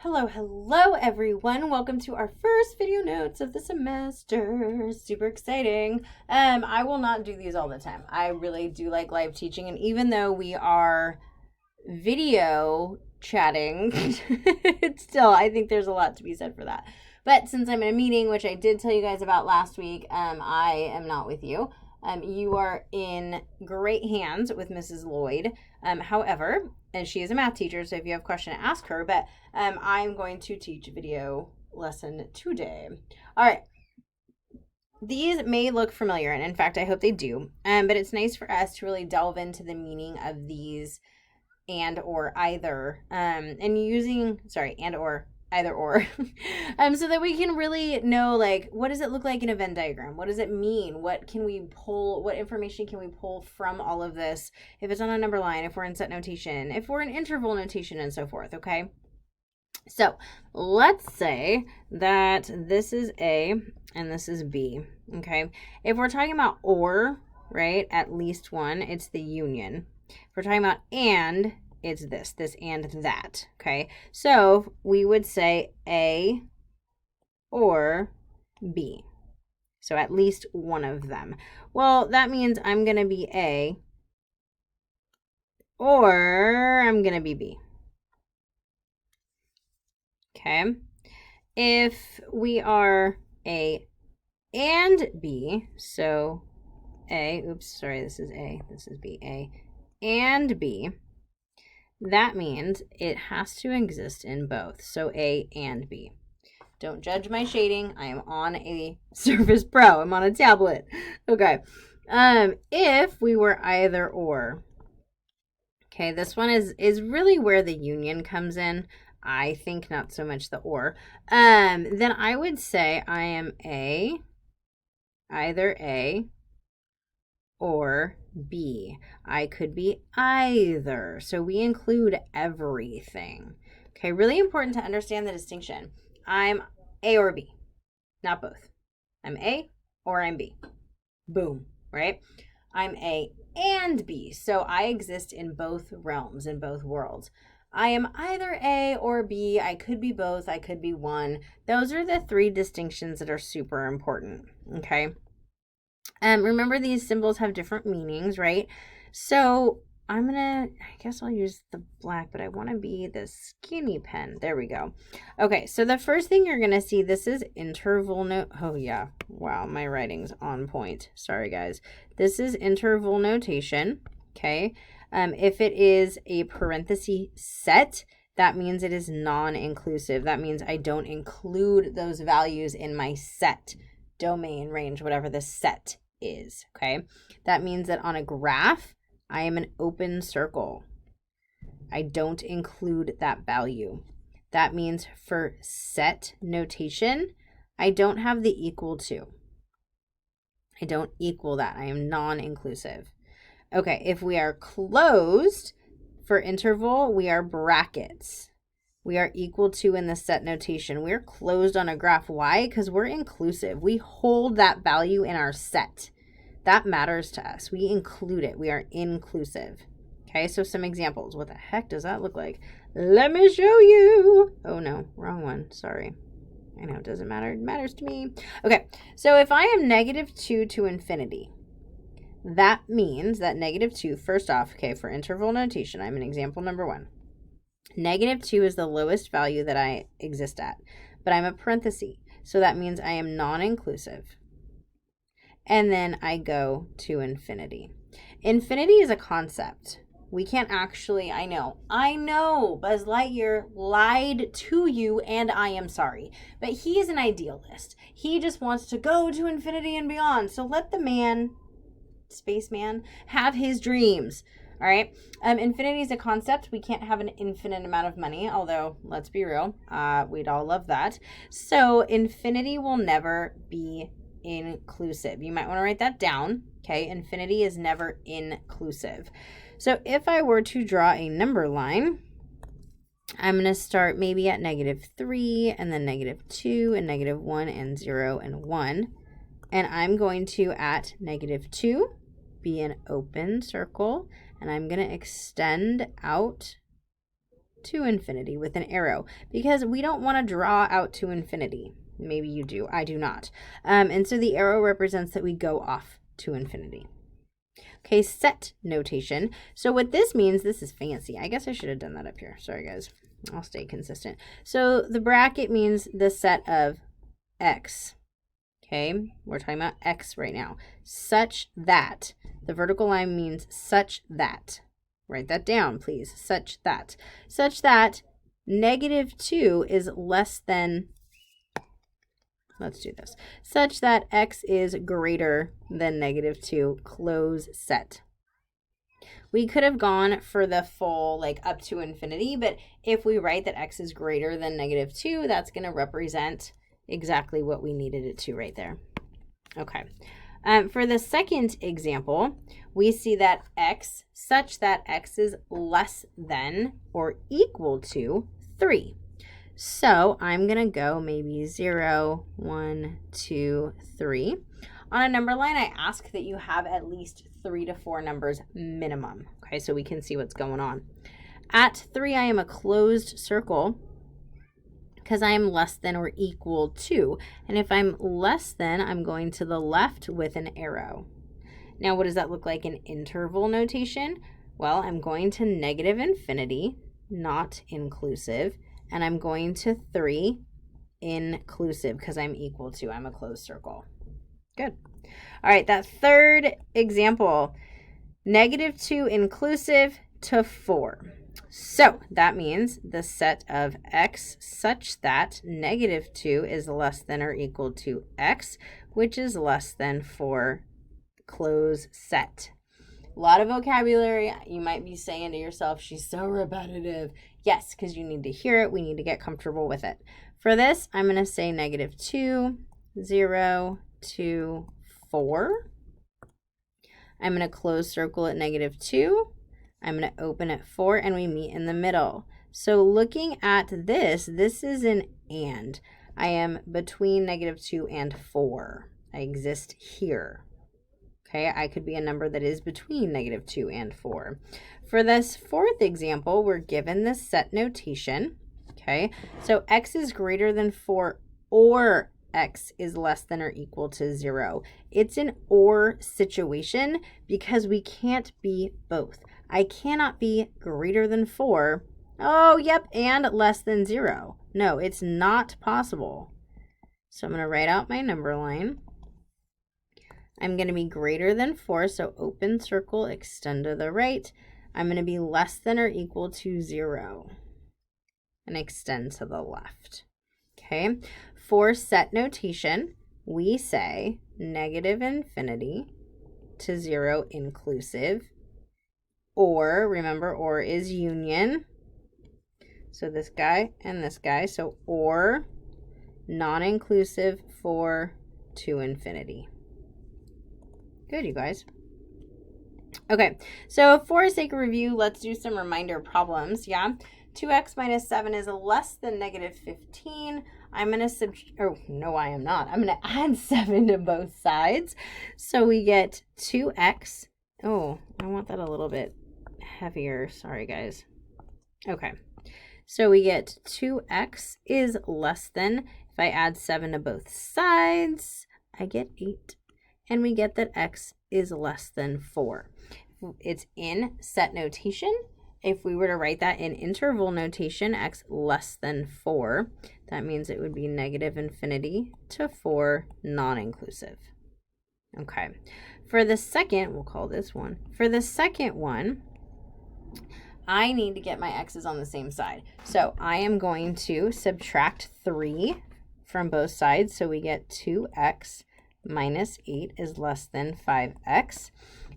Hello everyone. Welcome to our first video notes of the semester. Super exciting. I will not do these all the time. I really do like live teaching, and even though we are video chatting, still I think there's a lot to be said for that. But since I'm in a meeting, which I did tell you guys about last week, I am not with you. You are in great hands with Mrs. Lloyd. However, and she is a math teacher, so if you have a question, ask her. But I'm going to teach a video lesson today. All right. These may look familiar, and in fact, I hope they do. But it's nice for us to really delve into the meaning of these and or either, and using, and or either or, so that we can really know, like, what does it look like in a Venn diagram? What does it mean? What can we pull? What information can we pull from all of this? If it's on a number line, if we're in set notation, if we're in interval notation, and so forth. Okay. So let's say that this is A and this is B. Okay. If we're talking about or, right, at least one, it's the union. If we're talking about and, it's this and that. Okay. So we would say A or B. So at least one of them. Well, that means I'm going to be A or I'm going to be B. Okay. If we are A and B, so this is A, this is B, A and B, that means it has to exist in both. So A and B. Don't judge my shading. I am on a Surface Pro. I'm on a tablet. Okay. If we were either or, okay, this one is really where the union comes in. I think not so much the or. Then I would say I am either A or B. I could be either. So we include everything. Okay, really important to understand the distinction. I'm A or B, not both. I'm A or I'm B. Boom, right? I'm A and B. So I exist in both realms, in both worlds. I am either A or B. I could be both. I could be one. Those are the three distinctions that are super important, okay? Remember, these symbols have different meanings, right? So I guess I'll use the black, but I want to be the skinny pen. There we go. Okay, so the first thing you're going to see, this is interval note. Oh, yeah. Wow, my writing's on point. Sorry, guys. This is interval notation, okay? If it is a parenthesis set, that means it is non-inclusive. That means I don't include those values in my set, domain, range, whatever the set is, okay? That means that on a graph, I am an open circle. I don't include that value. That means for set notation, I don't have the equal to. I don't equal that. I am non-inclusive. Okay, if we are closed for interval, we are brackets. We are equal to in the set notation. We're closed on a graph. Why? Because we're inclusive. We hold that value in our set. That matters to us. We include it. We are inclusive. Okay, so some examples. What the heck does that look like? Let me show you. Oh no, wrong one. Sorry. I know, it doesn't matter. It matters to me. Okay, so if I am -2 to infinity, that means that -2, first off, okay, for interval notation, I'm in example number 1. -2 is the lowest value that I exist at, but I'm a parenthesis, so that means I am non-inclusive. And then I go to infinity. Infinity is a concept. We can't actually, I know, Buzz Lightyear lied to you, and I am sorry. But he is an idealist. He just wants to go to infinity and beyond. So let the man, spaceman, have his dreams. All right. Infinity is a concept. We can't have an infinite amount of money, although let's be real, we'd all love that. So infinity will never be inclusive. You might want to write that down. Okay. Infinity is never inclusive. So if I were to draw a number line, I'm going to start maybe at -3 and then -2 and -1 and 0 and 1. And I'm going to, at -2, be an open circle. And I'm going to extend out to infinity with an arrow because we don't want to draw out to infinity. Maybe you do. I do not. And so the arrow represents that we go off to infinity. Okay, set notation. So what this means, this is fancy. I guess I should have done that up here. Sorry, guys. I'll stay consistent. So the bracket means the set of x. Okay, we're talking about x right now. Such that. The vertical line means such that. Write that down, please. Such that. Such that -2 is less than, let's do this. Such that x is greater than -2, close set. We could have gone for the full, like up to infinity, but if we write that x is greater than -2, that's going to represent exactly what we needed it to right there. Okay. For the second example, we see that x, such that x is less than or equal to 3. So I'm going to go maybe 0, 1, 2, 3. On a number line, I ask that you have at least 3 to 4 numbers minimum. Okay, so we can see what's going on. At 3, I am a closed circle because I am less than or equal to. And if I'm less than, I'm going to the left with an arrow. Now, what does that look like in interval notation? Well, I'm going to negative infinity, not inclusive, and I'm going to 3 inclusive because I'm equal to. I'm a closed circle. Good. All right, that third example, -2 inclusive to 4. So that means the set of x such that -2 is less than or equal to x, which is less than 4, close set. A lot of vocabulary. You might be saying to yourself, she's so repetitive. Yes, because you need to hear it. We need to get comfortable with it. For this, I'm going to say -2, 0, 2, 4. I'm going to close circle at -2. I'm going to open at 4, and we meet in the middle. So looking at this, this is an and. I am between -2 and 4. I exist here. Okay, I could be a number that is between -2 and 4. For this fourth example, we're given this set notation. Okay, so x is greater than 4 or x is less than or equal to 0. It's an or situation because we can't be both. I cannot be greater than 4. Oh, yep, and less than 0. No, it's not possible. So I'm going to write out my number line. I'm going to be greater than 4, so open circle, extend to the right. I'm going to be less than or equal to 0 and extend to the left. Okay, for set notation, we say negative infinity to 0 inclusive, or, remember, or is union. So this guy and this guy, so or non-inclusive for to infinity. Good, you guys. Okay, so for sake of review, let's do some reminder problems, yeah? 2x minus 7 is less than -15. I'm going to no, I am not. I'm going to add 7 to both sides. So we get 2x. Oh, I want that a little bit heavier. Sorry, guys. Okay, so we get 2x is less than, if I add 7 to both sides, I get 8. And we get that x is less than 4. It's in set notation. If we were to write that in interval notation, x less than 4, that means it would be negative infinity to 4 non-inclusive. Okay. For the second, we'll call this one. For the second one, I need to get my x's on the same side. So I am going to subtract 3 from both sides. So we get 2x minus 8 is less than 5x.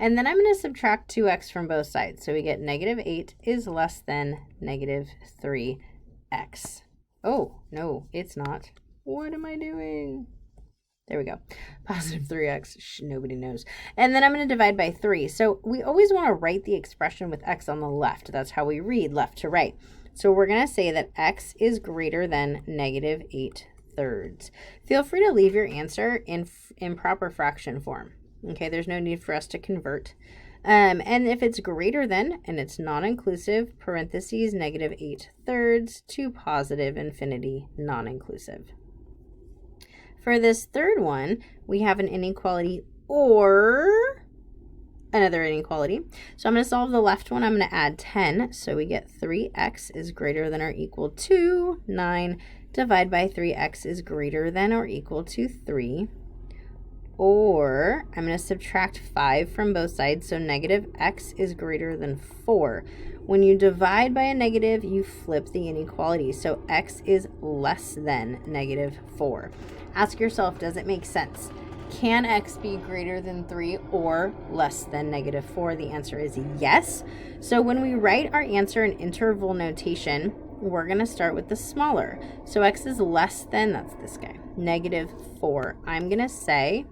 And then I'm going to subtract 2x from both sides. So we get -8 is less than -3x. Oh, no, it's not. What am I doing? There we go. Positive 3x. Nobody knows. And then I'm going to divide by 3. So we always want to write the expression with x on the left. That's how we read left to right. So we're going to say that x is greater than -8/3. Feel free to leave your answer in proper fraction form. Okay, there's no need for us to convert. And if it's greater than, and it's non-inclusive, parentheses, -8/3 to positive infinity, non-inclusive. For this third one, we have an inequality or another inequality. So I'm going to solve the left one. I'm going to add 10. So we get 3x is greater than or equal to 9. Divide by 3x is greater than or equal to 3. Or I'm going to subtract 5 from both sides. So -x is greater than 4. When you divide by a negative, you flip the inequality. So x is less than -4. Ask yourself, does it make sense? Can x be greater than 3 or less than -4? The answer is yes. So when we write our answer in interval notation, we're going to start with the smaller. So x is less than, that's this guy, -4. I'm going to say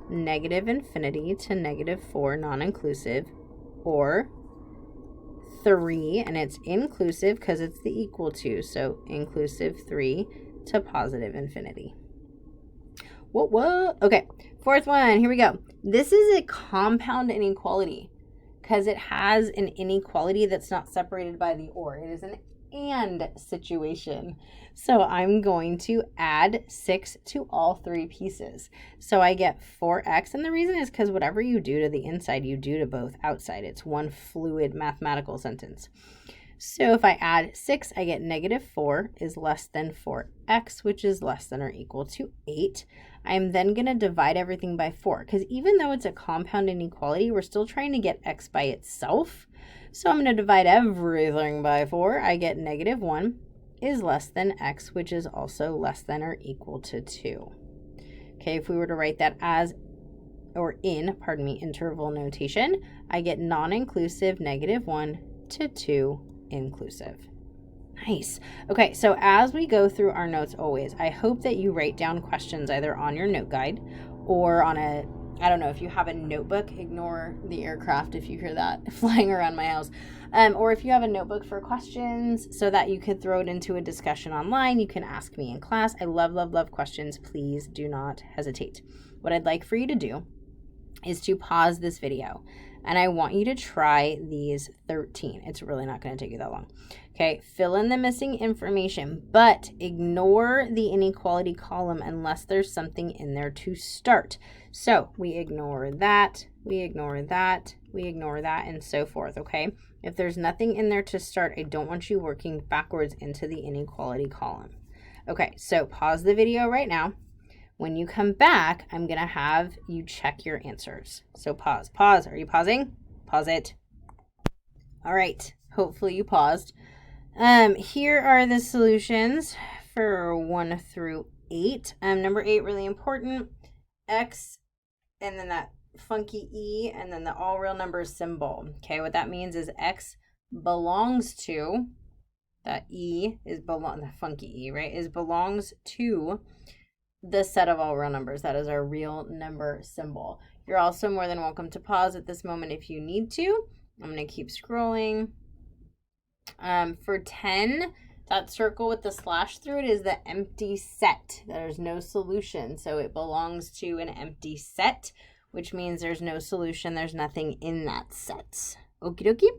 -infinity to -4 non-inclusive, or 3, and it's inclusive because it's the equal to, so inclusive 3 to positive infinity. What? Okay, fourth one, here we go. This is a compound inequality because it has an inequality that's not separated by the or. It is an and situation. So I'm going to add 6 to all three pieces. So I get 4x, and the reason is because whatever you do to the inside, you do to both outside. It's one fluid mathematical sentence. So if I add 6, I get -4 is less than 4x, which is less than or equal to 8. I'm then going to divide everything by 4, because even though it's a compound inequality, we're still trying to get x by itself. So I'm going to divide everything by 4. I get -1 is less than x, which is also less than or equal to 2. Okay, if we were to write that as, or in, pardon me, interval notation, I get non-inclusive -1 to 2 inclusive. Nice. Okay, so as we go through our notes always, I hope that you write down questions either on your note guide or on a, I don't know, if you have a notebook, ignore the aircraft if you hear that flying around my house. Or if you have a notebook for questions so that you could throw it into a discussion online, you can ask me in class. I love, love, love questions. Please do not hesitate. What I'd like for you to do is to pause this video, and I want you to try these 13. It's really not going to take you that long. Okay, fill in the missing information, but ignore the inequality column unless there's something in there to start. So we ignore that, we ignore that, we ignore that, and so forth, okay? If there's nothing in there to start, I don't want you working backwards into the inequality column. Okay, so pause the video right now. When you come back, I'm going to have you check your answers. So pause. Pause. Are you pausing? Pause it. All right. Hopefully you paused. Here are the solutions for 1 through 8. Number 8, really important. X, and then that funky E, and then the all real numbers symbol. Okay, what that means is X belongs to, that E is the funky E, right, is belongs to the set of all real numbers. That is our real number symbol. You're also more than welcome to pause at this moment if you need to. I'm going to keep scrolling. For 10, that circle with the slash through it is the empty set. There's no solution, so it belongs to an empty set, which means there's no solution. There's nothing in that set. Okie dokie.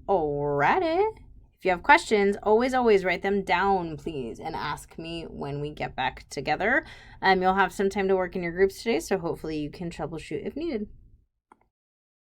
Alrighty. If you have questions, always write them down, please, and ask me when we get back together. You'll have some time to work in your groups today, so hopefully you can troubleshoot if needed.